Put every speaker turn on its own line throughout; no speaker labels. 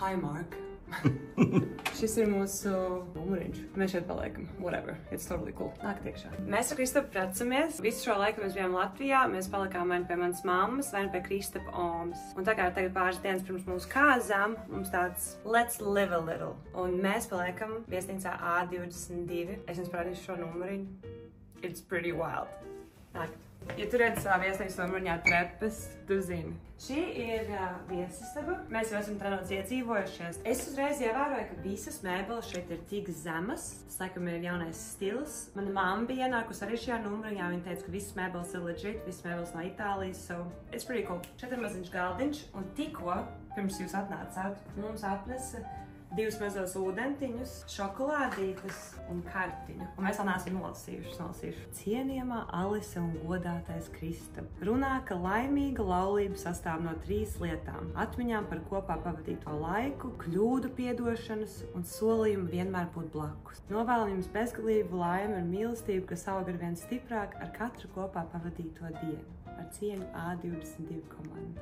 Hi, Mark. Šis ir mūsu numuriņš. Mēs šeit paliekam. Whatever. It's totally cool. Nāk tiekšā. Mēs ar Kristapu precamies. Visu šo laiku mēs bijām Latvijā. Mēs palikām vai pie manas mammas, vai pie Kristapa omas. Un tā kā tagad pāris dienas pirms mūsu kāzām, mums tāds let's live a little. Un mēs paliekam viesnīcā A22. Es jums parādīšu šo numuriņu. It's pretty wild. Nāk. Ja tu redzi savā viesnīcas numuriņā trepas, tu zini. Šī ir viesistaba. Mēs jau esam nedaudz iedzīvojušies. Es uzreiz ievēroju, ka visas mēbeles šeit ir tik zemas. Tas, laikam, ir jaunais stils. Mana mamma bija ienākusi arī šajā numuriņā. Viņa teica, ka visas mēbeles ir legit, visas mēbeles no Itālijas. So, it's pretty cool. Šeit ir maziņš galdiņš. Un tikko, pirms jūs atnācāt, mums atnesa 2 mazos ūdentiņus, šokolādītes un kartiņu. Un mēs vēl neesam nolasījuši. Cienījamā Alise un godātais Kristap. Runā, ka laimīga laulība sastāv no 3 lietām. Atmiņām par kopā pavadīto laiku, kļūdu piedošanas un solījumu vienmēr būt blakus. Novēlam jums bezgalību laimi un mīlestību, kas aug ar vien stiprāk ar katru kopā pavadīto dienu. Ar cieņu A22 komandu.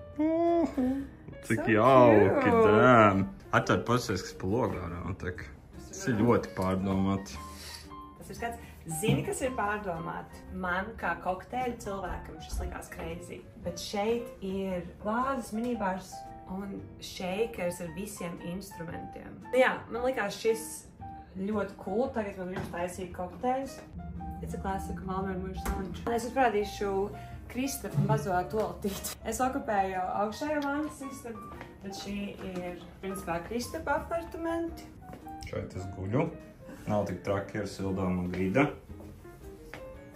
Cik jauki, damn. Atvērt pasies, kas pa logārā notiek. Tas ir ļoti pārdomāti.
Tas ir skats. Zini, kas ir pārdomāti? Man kā kokteļu cilvēkam šis likās crazy. Bet šeit ir glāzes, minibārs un shakers ar visiem instrumentiem. Jā, man likās šis ļoti cool. Tagad man gribas taisīt kokteļus. It's a classic Malmēr mūžu salonču. Es jums parādīšu Kristapa mazo toaletīti. Es okupēju augšējo vannas istabu, tad šī ir, principā, Kristapa apartamenti.
Šeit es guļu. Nav tik traki ar sildām un grida.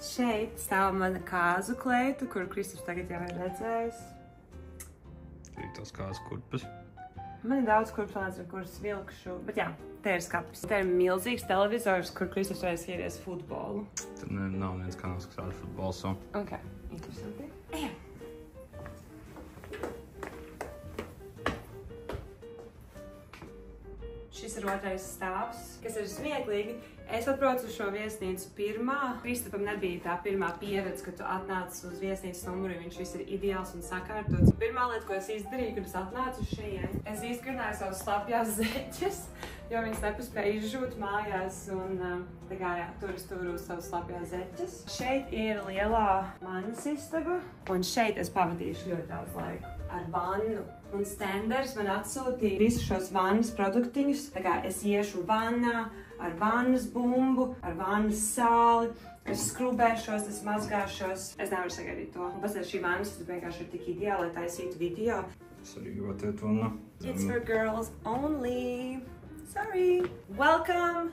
Šeit stāv mana kāzu kleita, kuru Kristaps tagad jau ir redzējis.
Ir tās kāzu kurpes.
Man ir daudz kurpes, un nezinu, kuras vilkšu, bet jā, te ir skapis. Te ir milzīgs televizors, kur Kristaps reiz skaties futbolu.
Tad nav viens kanāls, kas rāda futbolu, so.
Ok, interesanti. Ejam! Šis ir 2. stāvs, kas ir smieklīgi. Es atbraucu uz šo viesnīcu pirmā. Kristapam nebija tā pirmā pieredze, kad tu atnāc uz viesnīcas numuru, viņš viss ir ideāls un sakārtots. Pirmā lieta, ko es izdarīju, kad es atnācu uz šeit, es izkrināju savus slapjās zeķes, jo viņas nepaspēja izžūt mājās un tā kā jā, tur es turu uz savus slapjās zeķes. Šeit ir lielā manas istaba, un šeit es pavadīšu ļoti daudz laiku ar vannu. Un Stenders man atsūtīja visus šos vannas produktiņus, tā kā es iešu vannā ar vannas bumbu, ar vannas sāli, es skrubēšos, es mazgāšos. Es nevaru sagaidīt to. Un pastāv šī vannas vienkārši ir tik ideāla, lai taisītu video.
Es arī gribētu iet vannā.
It's for girls only. Sorry. Welcome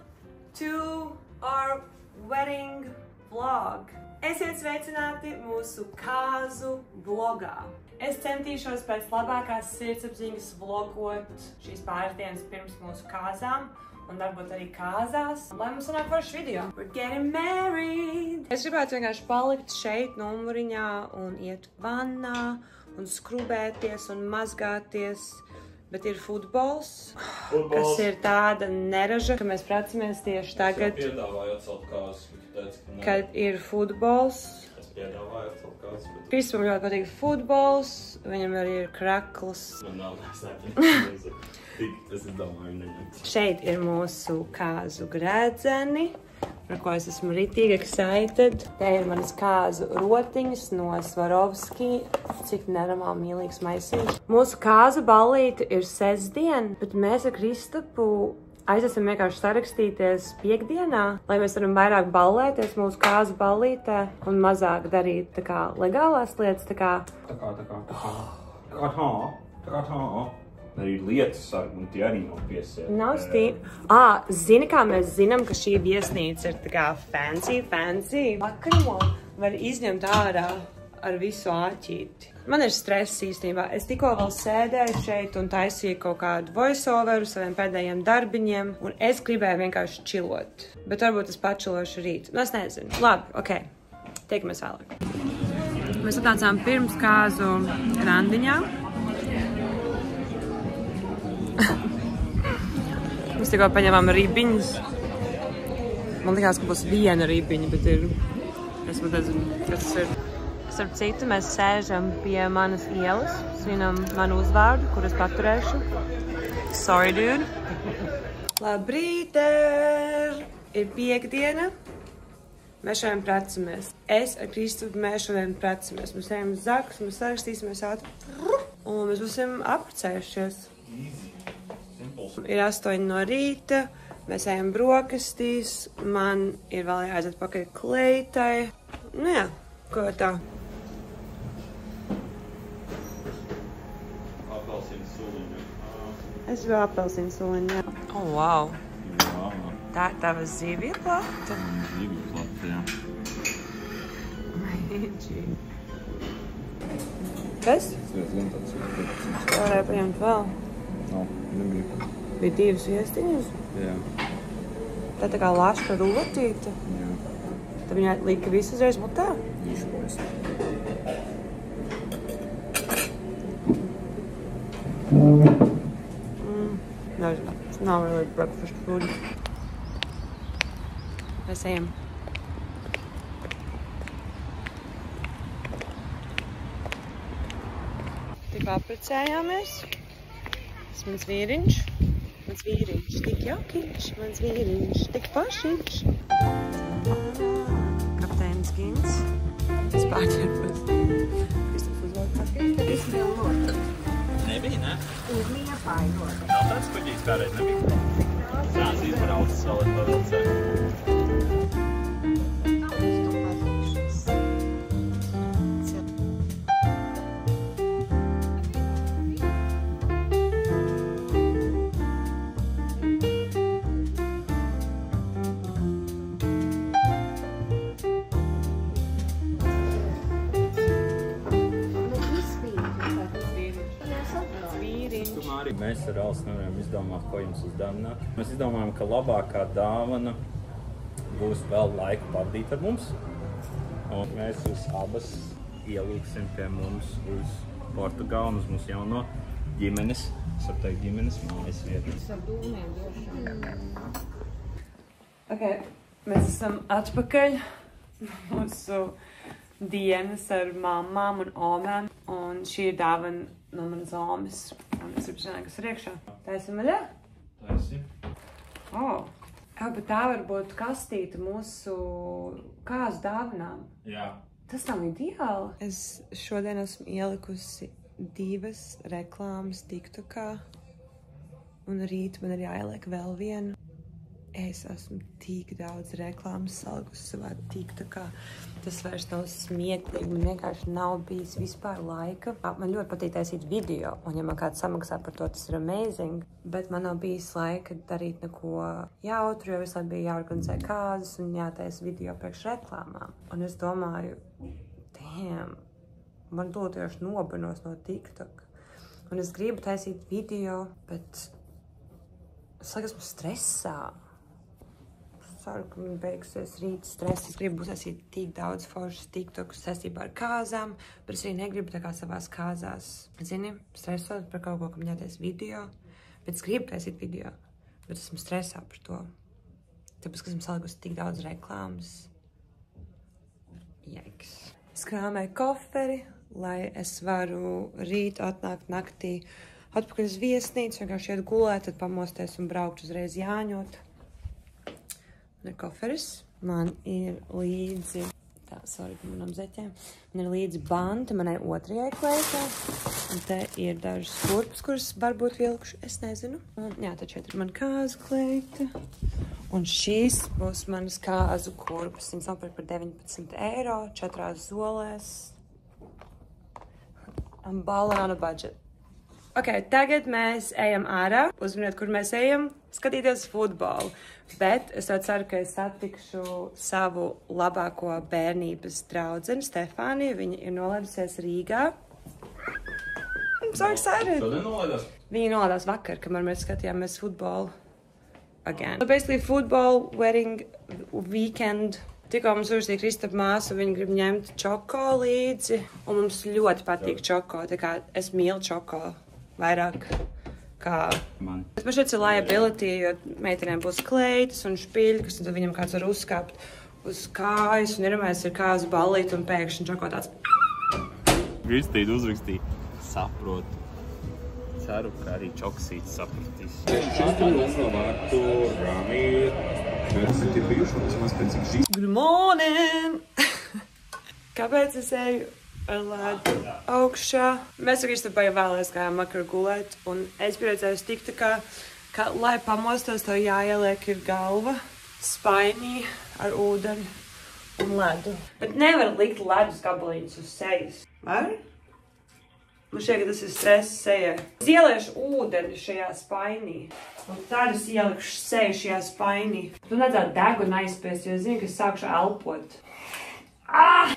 to our wedding vlog. Esiet sveicināti mūsu kāzu vlogā. Es centīšos pēc labākās sirdsapziņas vlogot šīs pāris dienas pirms mūsu kāzām un varbūt arī kāzās, lai mums sanāk foršs video. We're getting married! Es gribētu vienkārši palikt šeit numuriņā un iet vannā un skrubēties un mazgāties, bet ir futbols, kas ir tāda neraža, ka mēs precamies tieši tagad, kad ir futbols. Kristapam ļoti patīk futbols, viņam arī ir krakls.
Man nav nesaprāt. Es domāju, neņemt.
Šeit ir mūsu kāzu grēdzeni, par ko es esmu ritīgi excited. Te ir manas kāzu rotiņas no Swarovski. Cik nenormāli mīlīgs maisiņš. Mūsu kāzu ballīte ir sestdien, bet mēs ar Kristapu aizesam vienkārši sarakstīties piekdienā, lai mēs varam vairāk ballēties mūsu kāzu ballītē un mazāk darīt tā kā legālās lietas, tā kā...
Arī lietas sargi, un tie arī nav piesiet.
Nav stīvi. Zini, kā mēs zinām, ka šī viesnīca ir tā kā fancy. Vakaramo var izņemt ārā ar visu āķīti. Man ir stress īstenībā. Es tikko vēl sēdēju šeit un taisīju kaut kādu voiceoveru saviem pēdējiem darbiņiem, un es gribēju vienkārši chillot. Bet varbūt es pačilošu rīt. Nu, es nezinu. Labi, ok. Tiekamies vēlāk. Mēs atnācām pirms kāzu randiņā. Mēs tikko paņemām ribiņus. Man likās, ka būs viena ribiņa, bet ir... Es pat nezinu, kas tas ir. Starp citu, mēs sēžam pie manas ielas, svinam manu uzvārdu, kur es paturēšu. Sorry, dude. Labrīt! Ir piekdiena. Mēs šodien precamies. Es ar Kristupu mēs šodien precamies. Mēs ejam uz Zakus, mēs sarakstīsimies ātri. Un mēs būsim apprecējušies. Ir 8 no rīta. Mēs ejam brokastīs. Man ir vēl jāaiziet pakaļ kleitai. Nu jā, ko tā?
Apelsīnu suliņu.
Es vēl apelsīnu suliņu, jā. Oh, wow.
Jā.
Tā ir tava zivju plata?
Zivju plata, jā.
Maigi. Kas? Varēja paņemt vēl.
Nebija.
Bija 2 viestiņas?
Jā.
Tā kā laška rulotīte?
Jā.
Tad viņa lika visu uzreiz mutā?
Iškojas.
It's not really breakfast food. Mēs ejam. Tik apprecējāmies. Tas mans vīriņš. Mans vīriņš. Tik jaukiņš. Mans vīriņš. Tik pašiņš. Kapteinis Gins. Es pārķerpos. Kristops uzvalk paskaļ. Es vēl notu.
Nebija, ne?
Uz liepājot.
Nav tāds kuģīs kādreiz nebija. Jā, zībraucis vēl ir pavilcē. Mēs ar Alsu nevaram izdomāt, ko jums uzdāvināt. Mēs izdomājam, ka labākā dāvana būs vēl laiku pavadīt ar mums. Un mēs jūs abas ielūksim pie mums uz Portugālu, uz mūsu jauno ģimenes, es varu teikt ģimenes mājas vietu.
Es ar dūmiem došanu. Ok, mēs esam atpakaļ mūsu dienas ar mammām un omēm. Un šī ir dāvana no manas omes. Un es gribu zināt, kas ir iekšā. Taisim vaļā?
Taisim.
Oh. Jā, bet tā var būt kastīte mūsu kāzu dāvanām.
Jā.
Tas nav ideāli. Es šodien esmu ielikusi 2 reklāmas TikTokā. Un rīt man ir jāieliek vēl viena. Es esmu tik daudz reklāmas salikusi savā TikTokā. Tas vairs nav smieklīgi, man vienkārši nav bijis vispār laika. Man ļoti patīk taisīt video, un ja man kāds samaksā par to, tas ir amazing. Bet man nav bijis laika darīt neko jautru, jo visu laiku bija jāorganizē kāzas un jātaisa video priekš reklāmām. Un es domāju, damn, man tieši nobanos no TikTok. Un es gribu taisīt video, bet es laikam esmu stresā. Ceru, ka man beigsies rīt stress. Es gribu uztaisīt tik daudz foršas TikTokus saistībā ar kāzām, bet es arī negribu tā kā savās kāzās, zini, stresot par kaut ko, ka man jātais video. Bet es gribu taisīt video, bet esmu stresā par to. Tāpēc, ka esmu salikusi tik daudz reklāmas. Jaiks. Es krāmēju koferi, lai es varu rīt atnākt naktī atpakaļ uz viesnīcu, vienkārši iet gulēt, tad pamosties un braukt uzreiz Jāņot. Man ir koferis, man ir līdzi, tā, sorry par manām zeķēm, man ir līdzi banta manai otrajai kleitai, un te ir dažas kurpes, kuras varbūt vilkuši, es nezinu. Un, jā, tad šeit ir man kāzu kleita, un šīs būs manas kāzu kurpes, viņas nopirkt par 19 eiro, 4 zolēs. I'm balling on a budget. Ok, tagad mēs ejam ārā, uzminiet, kur mēs ejam, skatīties futbolu. Bet es to ceru, ka es satikšu savu labāko bērnības draudzeni, Stefāniju. Viņa ir nolaidusies Rīgā. I'm so excited!
Šodien nolaidās?
Viņa nolaidās vakar, kamēr mēs skatījāmies futbolu again. So basically, football, wedding, weekend. Tikko mums uzrakstīja Kristapa māsa, viņa grib ņemt čoko līdzi. Un mums ļoti patīk čoko, tā kā es mīlu čoko vairāk kā
man.
Bet man šeit ir liability, jo meitenēm būs kleitas un špiļkas, un tad viņam kāds var uzkāpt uz kājas, un iedomājies ir kāzu ballīt, un pēkšņi čoko tāds.
Kristīna uzrakstīja, saprotu. ceru, ka arī Čoksīts sapratīs.
Good morning! Kāpēc es eju ar ledu augšā? Mēs ar Kristapu jau vēlēs gājām vakar gulēt, un es priecājos tik tā kā, lai pamostos, tev jāieliek ir galva spainī ar ūdeni un ledu. Bet nevar likt ledus gabaliņus uz sejas. Var? Man šķiet, ka tas ir stress sejai. Es ieliešu ūdeni šajā spainī. Un tad es ielikšu seju šajā spainī. Tu nedzētu degunu aizspiest, jo es zinu, ka es sākšu elpot. Ah!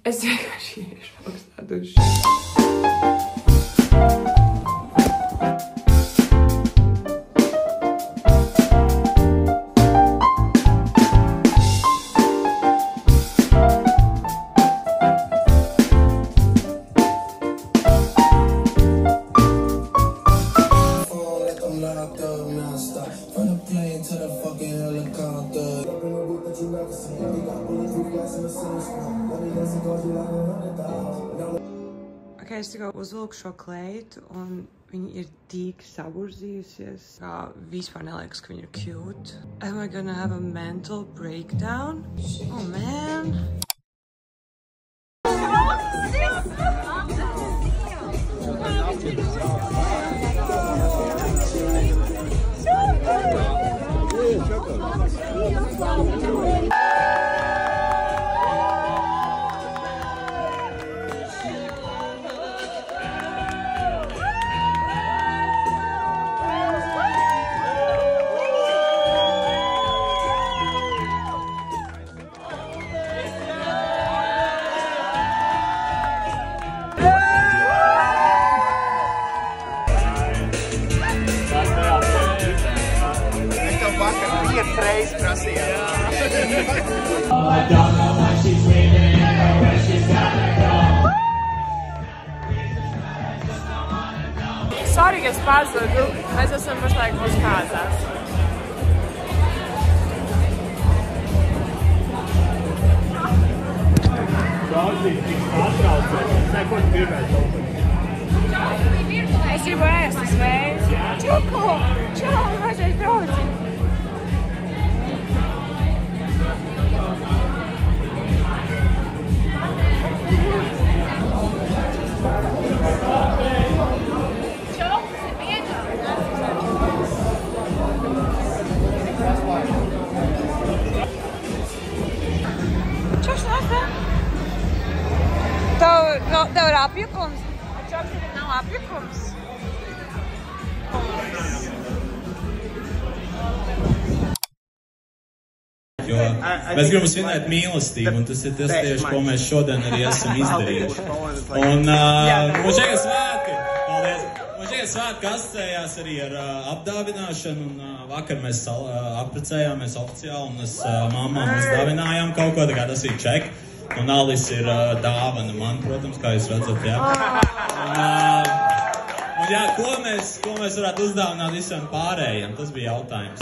Es vienkārši iešu augstā dušā. Okay, es tikko uzvilku šo kleitu, un viņa ir tik saburzījusies, kā vispār neliekas, ka viņa ir cute. Am I gonna have a mental breakdown? Oh, man! Sorry, ka es pazudu. Mēs esam pašlaik mūsu kāzās. Es gribu ēst, es vēju. Čoko! Čau, mazais draugi! Tev ir apjukums? Čoksītim nav apjukums?
Jo mēs gribam svinēt mīlestību, un tas ir tas tieši, ko mēs šodien arī esam izdarījuši. Un mums šeit svētki! Paldies! Mums šeit svētki asociējās arī ar apdāvināšanu, un vakar mēs apprecējāmies oficiāli, un es mammām uzdāvinājām kaut ko, tā kā tas ir čeki. Un Alis ir dāvana man, protams, kā jūs redzat, jā. Un jā, ko mēs varētu uzdāvināt visiem pārējiem, tas bija jautājums.